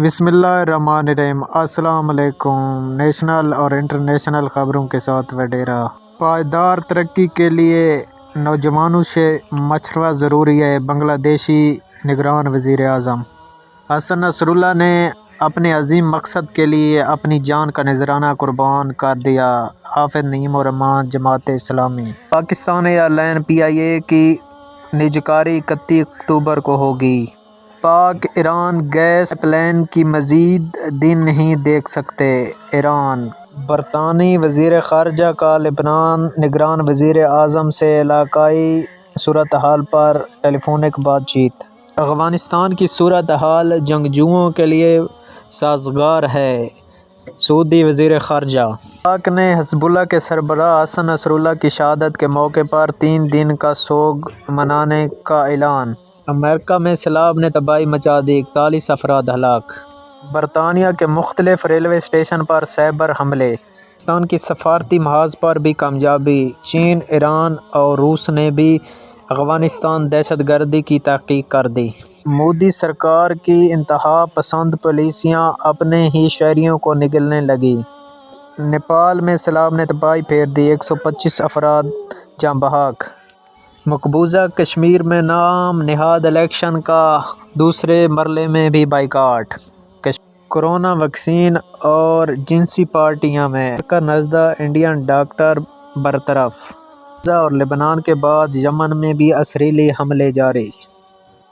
بسم اللہ الرحمن الرحیم۔ السلام علیکم۔ نیشنل اور انٹرنیشنل خبروں کے ساتھ وڈیرا۔ پائیدار ترقی کے لیے نوجوانوں سے مشورہ ضروری ہے۔ بنگلہ دیشی نگران وزیر اعظم حسن نصراللہ نے اپنے عظیم مقصد کے لیے اپنی جان کا نذرانہ قربان کر دیا۔ حافظ نعیم الرحمن، Jamaat Islami. Pakistan air line PIA کی نجکاری 31 اکتوبر کو ہوگی۔ پاک ایران گیس پائپ لائن کی مزید دن نہیں دیکھ سکتے۔ ایران۔ برطانوی وزیر خارجہ کا لبنان نگران وزیر اعظم سے علاقائی صورتحال پر ٹیلی فونک بات چیت۔ افغانستان کی صورتحال جنگجوؤں کے لیے سازگار ہے: سعودی وزیر خارجہ۔ پاک نے حزب اللہ کے سربراہ حسن نصراللہ کی شہادت کے موقع پر 3 دن کا سوگ منانے کا اعلان۔ امریکہ میں سیلاب نے تباہی مچا دی، 41 افراد ہلاک۔ برطانیہ کے مختلف ریلوے اسٹیشن پر سائبر حملے۔ پاکستان کی سفارتی محاذ پر بھی کامیابی۔ چین، ایران اور روس نے بھی افغانستان دہشت گردی کی تحقیق کر دی۔ مودی سرکار کی انتہا پسند پالیسیاں اپنے ہی شہریوں کو نگلنے لگیں۔ نیپال میں سیلاب نے تباہی پھیر دی، 125 افراد جاں بحق۔ مقبوضہ کشمیر میں نام نہاد الیکشن کا دوسرے مرحلے میں بھی بائیکاٹ۔ کورونا ویکسین اور جنسی پارٹیاں میں امریکہ نژدہ انڈین ڈاکٹر برطرف۔ غزہ اور لبنان کے بعد یمن میں بھی اسرائیلی حملے جاری۔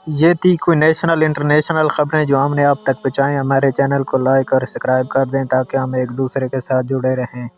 یہ تھی کوئی نیشنل انٹرنیشنل خبریں جو ہم نے آپ تک پہنچائیں۔ ہمارے چینل کو لائک اور سبسکرائب کر دیں تاکہ ہم ایک دوسرے کے ساتھ جڑے رہیں۔